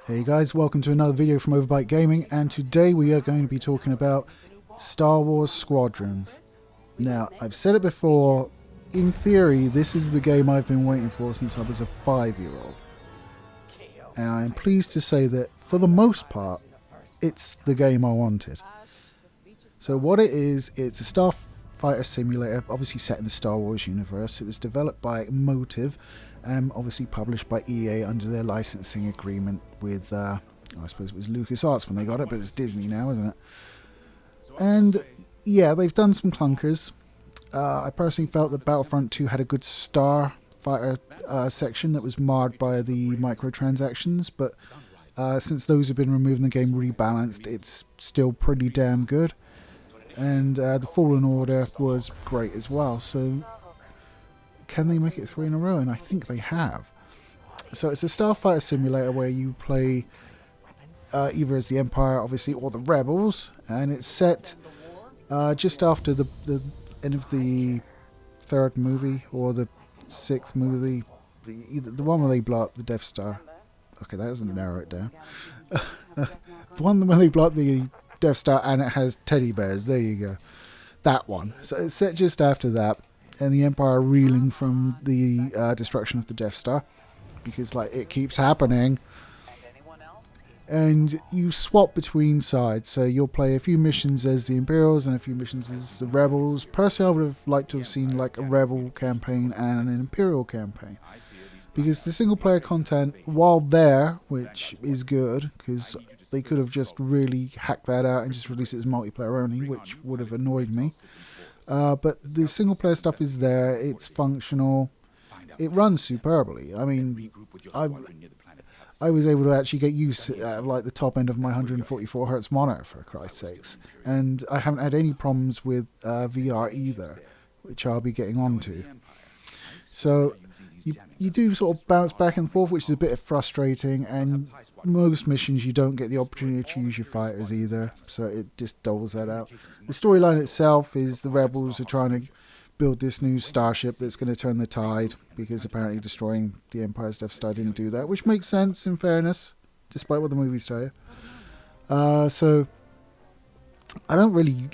Hey guys, welcome to another video from Overbite Gaming, and today we are going to be talking about Star Wars Squadrons. Now, I've said it before, in theory this is the game I've been waiting for since I was a 5-year-old. And I am pleased to say that, for the most part, it's the game I wanted. So what it is, it's a starfighter simulator, obviously set in the Star Wars universe. It was developed by Motive, obviously published by EA under their licensing agreement with, I suppose it was LucasArts when they got it, but it's Disney now, isn't it? And yeah, they've done some clunkers. I personally felt that Battlefront 2 had a good starfighter section that was marred by the microtransactions, but since those have been removed and the game rebalanced, it's still pretty damn good. And the Fallen Order was great as well, so can they make it 3 in a row? And I think they have. So it's a starfighter simulator where you play either as the Empire, obviously, or the Rebels, and it's set just after the end of the 3rd movie, or the 6th movie, the one where they blow up the Death Star. Okay, that doesn't narrow it down. The one where they blow up the Death Star and it has teddy bears, there you go. That one. So it's set just after that, and the Empire reeling from the destruction of the Death Star, because like it keeps happening. And you swap between sides, so you'll play a few missions as the Imperials and a few missions as the Rebels. Personally, I would have liked to have seen like a Rebel campaign and an Imperial campaign, because the single player content, while there, which is good, because they could have just really hacked that out and just released it as multiplayer only, which would have annoyed me. But the single player stuff is there, it's functional, it runs superbly. I mean, I was able to actually get used to like the top end of my 144 Hz monitor, for Christ's sakes. And I haven't had any problems with VR either, which I'll be getting onto. So you do sort of bounce back and forth, which is a bit frustrating, and most missions you don't get the opportunity to use your fighters either, so it just doles that out. The storyline itself is the Rebels are trying to build this new starship that's going to turn the tide, because apparently destroying the Empire's Death Star didn't do that, which makes sense in fairness, despite what the movies tell you. So I don't really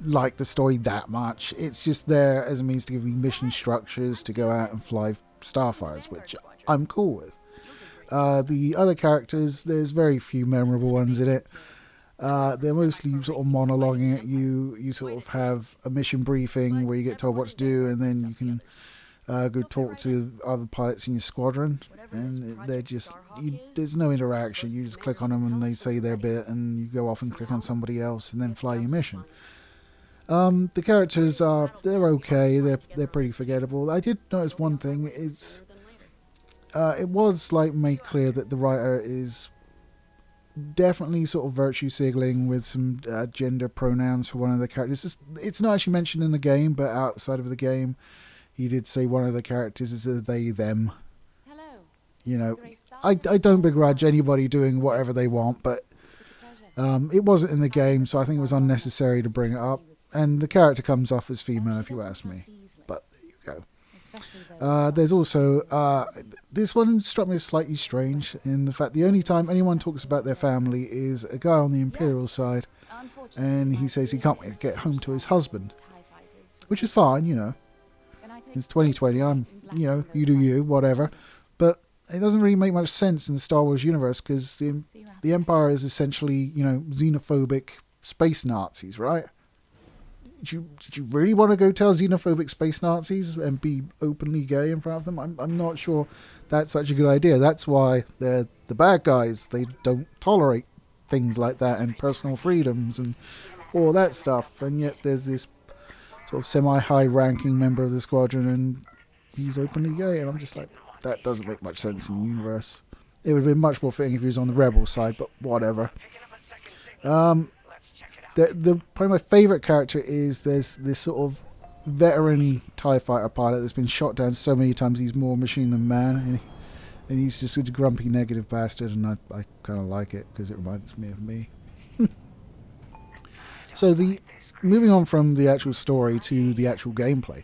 like the story that much. It's just there as a means to give me mission structures to go out and fly starfighters, which I'm cool with. The other characters, there's very few memorable ones in it. They're mostly sort of monologuing at you. You sort of have a mission briefing where you get told what to do, and then you can go talk to other pilots in your squadron, and they're just, there's no interaction. You just click on them and they say their bit, and you go off and click on somebody else and then fly your mission. The characters they're okay, they're pretty forgettable. I did notice one thing, it was like made clear that the writer is definitely sort of virtue signaling with some gender pronouns for one of the characters. It's not actually mentioned in the game, but outside of the game he did say one of the characters is a they them. You know, I don't begrudge anybody doing whatever they want, but it wasn't in the game, so I think it was unnecessary to bring it up. And the character comes off as female, if you ask me. But there you go. There's also, this one struck me as slightly strange, in the fact the only time anyone talks about their family is a guy on the Imperial side, and he says he can't wait to get home to his husband. Which is fine, you know. It's 2020, you know, you do you, whatever. But it doesn't really make much sense in the Star Wars universe, because the Empire is essentially, you know, xenophobic space Nazis, right? Did you really want to go tell xenophobic space Nazis and be openly gay in front of them? I'm not sure that's such a good idea. That's why they're the bad guys. They don't tolerate things like that and personal freedoms and all that stuff. And yet there's this sort of semi-high ranking member of the squadron and he's openly gay. And I'm just like, that doesn't make much sense in the universe. It would have been much more fitting if he was on the rebel side, but whatever. Probably my favourite character is there's this sort of veteran TIE fighter pilot that's been shot down so many times he's more machine than man, and he's just a grumpy negative bastard, and I kind of like it because it reminds me of me. So moving on from the actual story to the actual gameplay,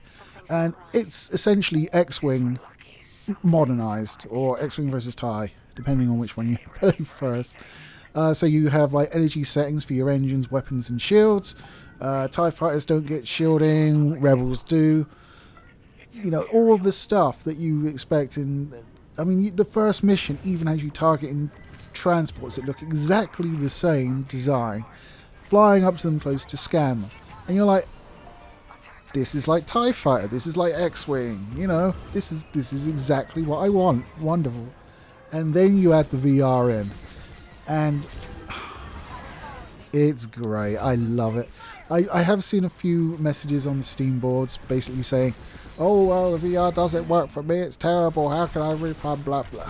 and it's essentially X-Wing modernized, or X-Wing versus TIE, depending on which one you play first. So you have like energy settings for your engines, weapons, and shields. TIE fighters don't get shielding, rebels do. You know, all of the stuff that you expect in... I mean, the first mission even has you targeting transports that look exactly the same design, flying up to them close to scan them. And you're like, this is like TIE Fighter, this is like X-Wing, you know, this is exactly what I want. Wonderful. And then you add the VR in, and it's great. I love it. I have seen a few messages on the Steam boards basically saying, oh, well, the VR doesn't work for me, it's terrible, how can I refund, blah, blah.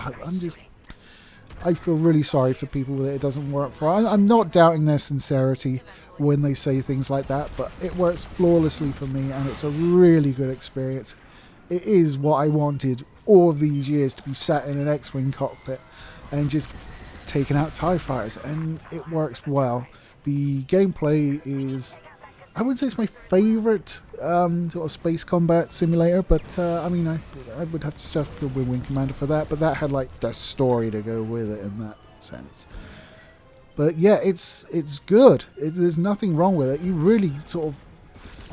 I feel really sorry for people that it doesn't work for. I'm not doubting their sincerity when they say things like that, but it works flawlessly for me, and it's a really good experience. It is what I wanted all of these years, to be sat in an X-Wing cockpit and just taking out TIE fighters, and it works well. The gameplay is... I wouldn't say it's my favourite sort of space combat simulator, but I mean, I would have to stuff good with Wing Commander for that, but that had like the story to go with it in that sense. But yeah, it's good. There's nothing wrong with it. You really sort of...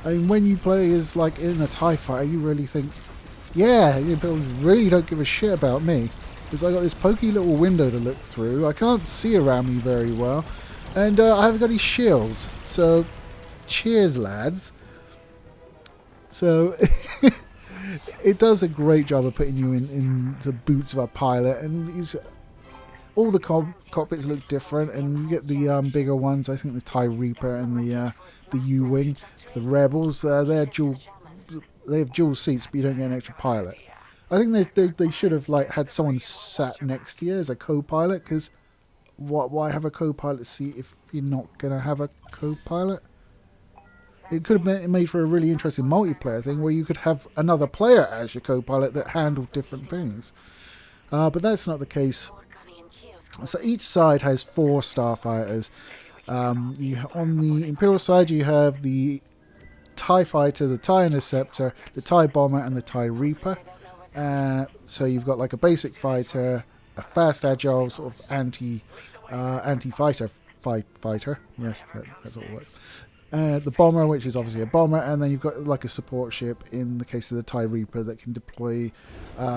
I mean, when you play as like in a TIE fighter, you really think, yeah, you people really don't give a shit about me. Because I got this pokey little window to look through. I can't see around me very well. And I haven't got any shields. So... cheers, lads. So it does a great job of putting you in the boots of a pilot, and all the cockpits look different, and you get the bigger ones. I think the TIE Reaper and the U-Wing for the Rebels. They have dual seats, but you don't get an extra pilot. I think they should have like had someone sat next to you as a co-pilot, because why have a co-pilot seat if you're not going to have a co-pilot? It could have been made for a really interesting multiplayer thing where you could have another player as your co-pilot that handled different things. But that's not the case. So each side has 4 starfighters. On the Imperial side you have the TIE Fighter, the TIE Interceptor, the TIE Bomber, and the TIE Reaper. So you've got like a basic fighter, a fast agile sort of anti-fighter fighter. Yes, that's all it works. The bomber, which is obviously a bomber, and then you've got like a support ship in the case of the TIE Reaper that can deploy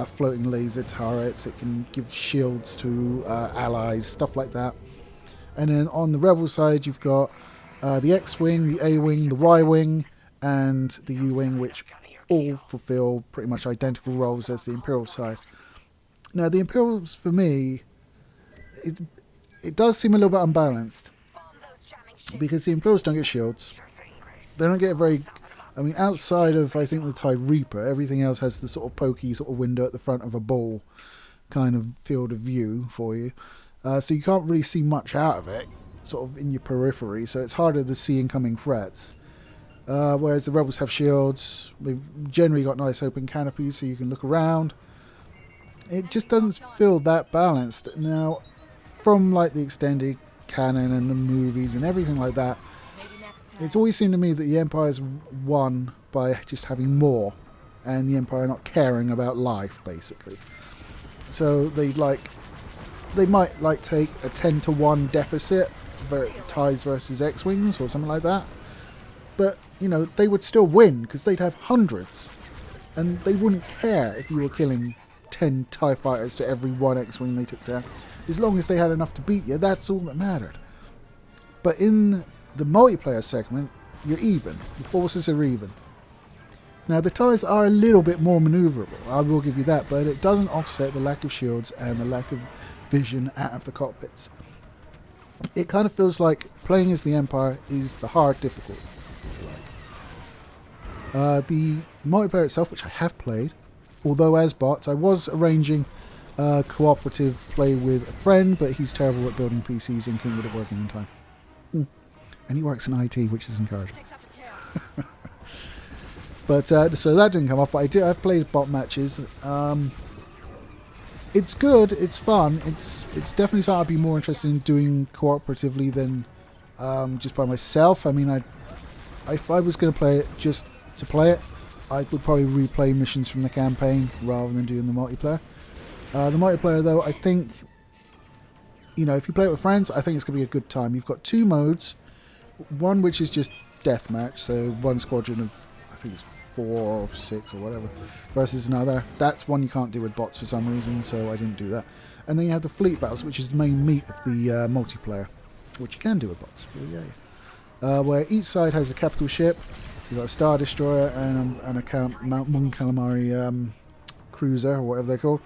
floating laser turrets. It can give shields to allies, stuff like that. And then on the Rebel side, you've got the X-Wing, the A-Wing, the Y-Wing, and the U-Wing, which all fulfill pretty much identical roles as the Imperial side. Now, the Imperials, for me, it does seem a little bit unbalanced. Because the Imperials don't get shields. They don't get very... I mean, outside of, I think, the TIE Reaper, everything else has the sort of pokey sort of window at the front of a ball kind of field of view for you. So you can't really see much out of it, sort of in your periphery, so it's harder to see incoming threats. Whereas the Rebels have shields. They've generally got nice open canopies so you can look around. It just doesn't feel that balanced. Now, from like the extended canon and the movies and everything like that, it's always seemed to me that the Empire's won by just having more, and the Empire not caring about life, basically. So they might like take a 10-to-1 deficit, TIEs versus X-Wings or something like that, but you know, they would still win because they'd have hundreds, and they wouldn't care if you were killing 10 TIE fighters to every 1 X-Wing they took down. As long as they had enough to beat you, that's all that mattered. But in the multiplayer segment, you're even. The forces are even. Now, the TIEs are a little bit more maneuverable, I will give you that, but it doesn't offset the lack of shields and the lack of vision out of the cockpits. It kind of feels like playing as the Empire is the hard difficulty, if you like. The multiplayer itself, which I have played, although as bots, I was arranging cooperative play with a friend, but he's terrible at building PCs and couldn't get it working in time. And he works in IT, which is encouraging. But so that didn't come off. But I've played bot matches. It's good. It's fun. It's definitely something I'd be more interested in doing cooperatively than just by myself. I mean, if I was going to play it just to play it, I would probably replay missions from the campaign rather than doing the multiplayer. The multiplayer, though, I think you know, if you play it with friends, I think it's going to be a good time. You've got 2 modes. One which is just deathmatch, so one squadron of, I think it's 4 or 6 or whatever, versus another. That's one you can't do with bots for some reason, so I didn't do that. And then you have the fleet battles, which is the main meat of the multiplayer, which you can do with bots. But yeah. Where each side has a capital ship. So you've got a Star Destroyer and a Mon Calamari cruiser, or whatever they're called.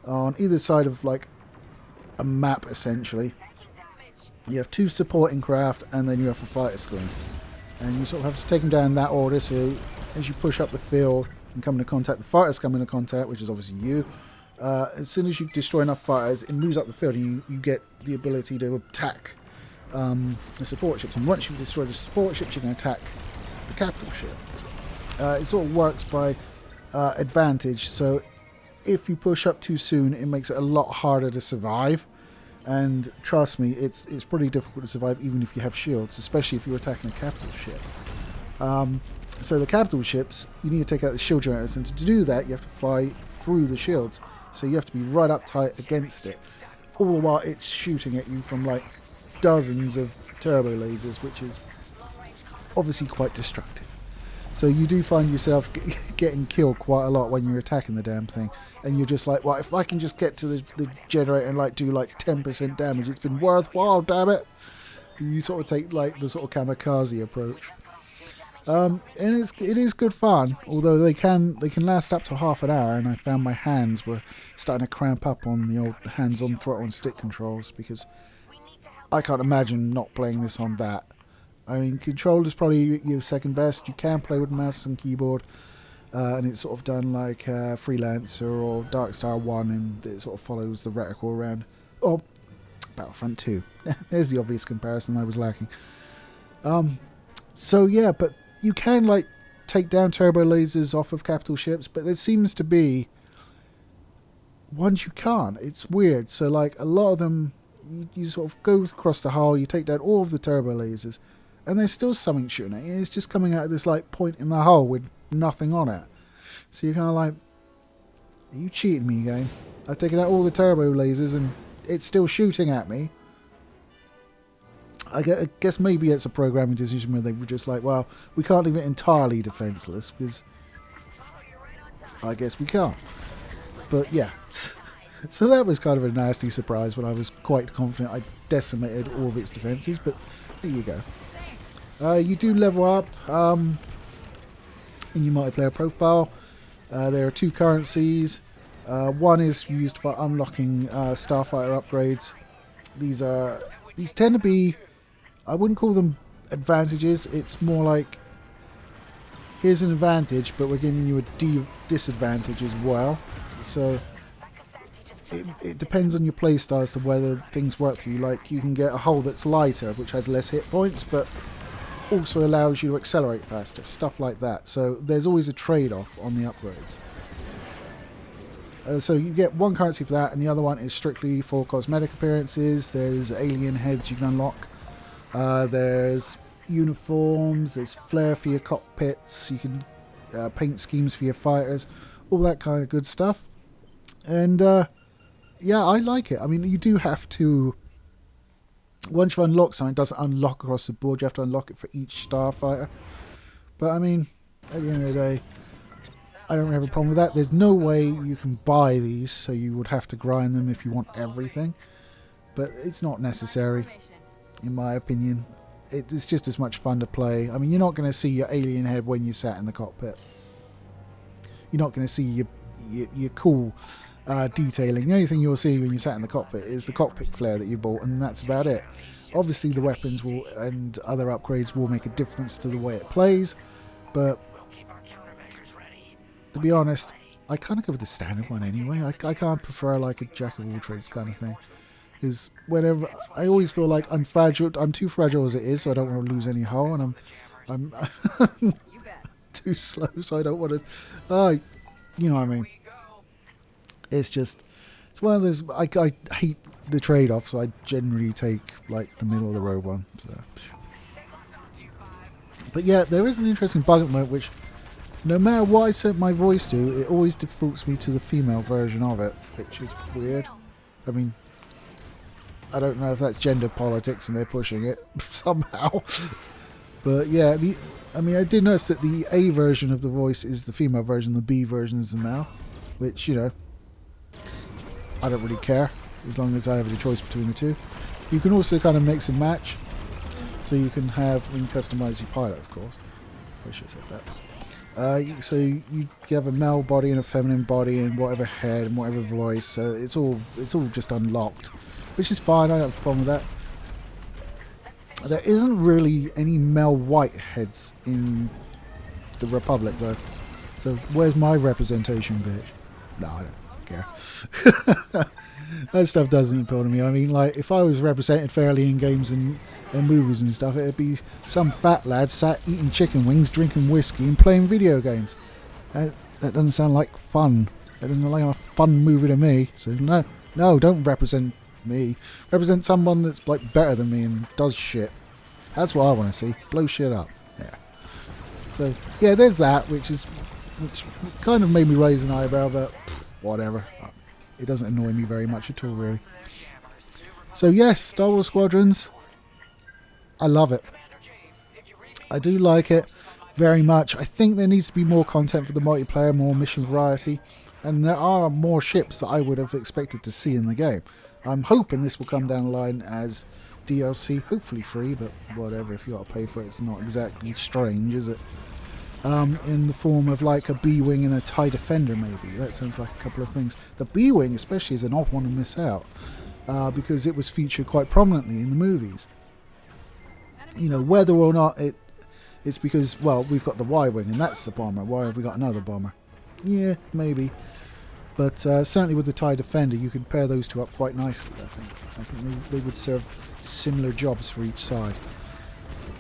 On either side of like a map, essentially. You have 2 supporting craft, and then you have a fighter squadron. And you sort of have to take them down in that order, so as you push up the field and come into contact, the fighters come into contact, which is obviously you. As soon as you destroy enough fighters, it moves up the field, and you get the ability to attack the support ships. And once you've destroyed the support ships, you can attack the capital ship. It sort of works by advantage, so if you push up too soon, it makes it a lot harder to survive. And trust me, it's pretty difficult to survive even if you have shields, especially if you're attacking a capital ship. So the capital ships, you need to take out the shield generators, and to do that you have to fly through the shields. So you have to be right up tight against it, all the while it's shooting at you from like dozens of turbo lasers, which is obviously quite destructive. So you do find yourself getting killed quite a lot when you're attacking the damn thing. And you're just like, well, if I can just get to the generator and like do like 10% damage, it's been worthwhile, damn it. You sort of take like the sort of kamikaze approach. And it is good fun, although they can last up to half an hour, and I found my hands were starting to cramp up on the old hands-on throttle and stick controls, because I can't imagine not playing this on that. I mean, controller's probably your second best. You can play with mouse and keyboard, and it's sort of done like Freelancer or Darkstar 1, and it sort of follows the reticle around. Or Battlefront 2. There's the obvious comparison I was lacking. So yeah, but you can like take down turbo lasers off of capital ships, but there seems to be ones you can't. It's weird. So like a lot of them, you sort of go across the hull, you take down all of the turbo lasers, and there's still something shooting at you. It's just coming out of this like point in the hull with nothing on it. So you're kind of like, are you cheating me, game? I've taken out all the turbo lasers and it's still shooting at me. I guess maybe it's a programming decision where they were just like, well, we can't leave it entirely defenseless, because I guess we can't. But yeah. So that was kind of a nasty surprise when I was quite confident I decimated all of its defenses, but there you go. You do level up in your multiplayer profile. There are 2 currencies. One is used for unlocking starfighter upgrades. These tend to be, I wouldn't call them advantages. It's more like, here's an advantage, but we're giving you a disadvantage as well. So it depends on your playstyle as to whether things work for you. Like, you can get a hull that's lighter, which has less hit points, but also allows you to accelerate faster, stuff like that. So there's always a trade-off on the upgrades. So you get one currency for that, and the other one is strictly for cosmetic appearances. There's alien heads you can unlock. There's uniforms. There's flair for your cockpits. You can paint schemes for your fighters. All that kind of good stuff. And yeah, I like it. I mean, you do have to, once you unlock something, it doesn't unlock across the board. You have to unlock it for each starfighter. But I mean, at the end of the day, I don't have a problem with that. There's no way you can buy these, so you would have to grind them if you want everything. But it's not necessary, in my opinion. It's just as much fun to play. I mean, you're not going to see your alien head when you sat in the cockpit. You're not going to see your cool detailing. The only thing you'll see when you sat in the cockpit is the cockpit flare that you bought, and that's about it. Obviously, the weapons will and other upgrades will make a difference to the way it plays, but to be honest, I kind of go with the standard one anyway. I can't prefer like a jack of all trades kind of thing. Because whenever I always feel like I'm fragile, I'm too fragile as it is, so I don't want to lose any hull, and I'm too slow, so I don't want to. You know what I mean? It's one of those. I hate the trade-off, so I generally take like the middle of the road one. So. But yeah, there is an interesting bug at the moment, which no matter what I set my voice to, it always defaults me to the female version of it, which is weird. I mean, I don't know if that's gender politics and they're pushing it somehow. But yeah, I mean, I did notice that the A version of the voice is the female version, the B version is the male, which, you know, I don't really care as long as I have the choice between the two. You can also kind of mix and match, so you can have, when you customize your pilot, of course. I should have said that. So you have a male body and a feminine body and whatever head and whatever voice, so it's all just unlocked, which is fine. I don't have a problem with that. There isn't really any male white heads in the Republic, though. So where's my representation, bitch? No, I don't care. That stuff doesn't appeal to me. I mean, like, if I was represented fairly in games and movies and stuff, it'd be some fat lad sat eating chicken wings, drinking whiskey, and playing video games. That doesn't sound like fun. That doesn't sound like a fun movie to me. So no, don't represent me. Represent someone that's like better than me and does shit. That's what I want to see. Blow shit up. Yeah. So yeah, there's that, which kind of made me raise an eyebrow, but whatever. It doesn't annoy me very much at all, really. So yes, Star Wars Squadrons. I love it. I do like it very much. I think there needs to be more content for the multiplayer, more mission variety, and there are more ships that I would have expected to see in the game. I'm hoping this will come down the line as DLC, hopefully free, but whatever, if you got to pay for it, it's not exactly strange, is it? In the form of like a B-Wing and a TIE Defender, maybe. That sounds like a couple of things. The B-Wing especially is an odd one to miss out, because it was featured quite prominently in the movies. You know, whether or not it's because, well, we've got the Y-Wing and that's the bomber. Why have we got another bomber? Yeah, maybe. But certainly with the TIE Defender, you could pair those two up quite nicely, I think. I think they would serve similar jobs for each side.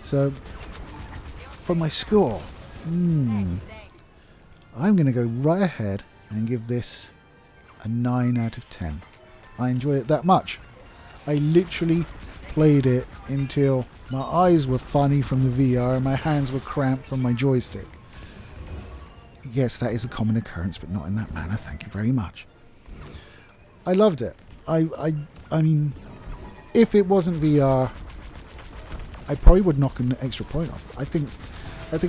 So, for my score, I'm going to go right ahead and give this a 9 out of 10. I enjoy it that much. I literally played it until my eyes were funny from the VR and my hands were cramped from my joystick. Yes, that is a common occurrence, but not in that manner. Thank you very much. I loved it. I mean, if it wasn't VR, I probably would knock an extra point off. I think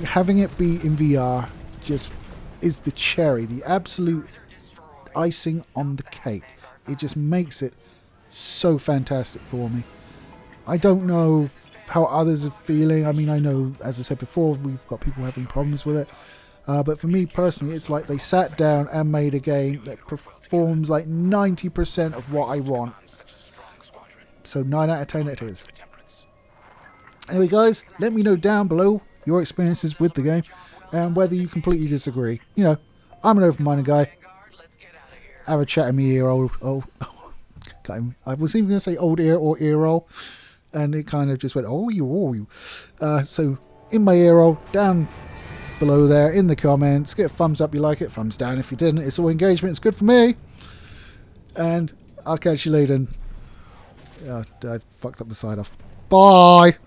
having it be in VR just is the cherry, the absolute icing on the cake. It just makes it so fantastic for me. I don't know how others are feeling. I mean, I know, as I said before, we've got people having problems with it. But for me personally, it's like they sat down and made a game that performs like 90% of what I want. So 9 out of 10 it is. Anyway, guys, let me know down below your experiences with the game and whether you completely disagree. You know, I'm an open-minded guy. Have a chat in my ear, I was even going to say old ear or ear roll, and it kind of just went, oh you. So in my ear roll, down below there in the comments, get a thumbs up if you like it, thumbs down if you didn't. It's all engagement, it's good for me. And I'll catch you later. I fucked up the side off. Bye.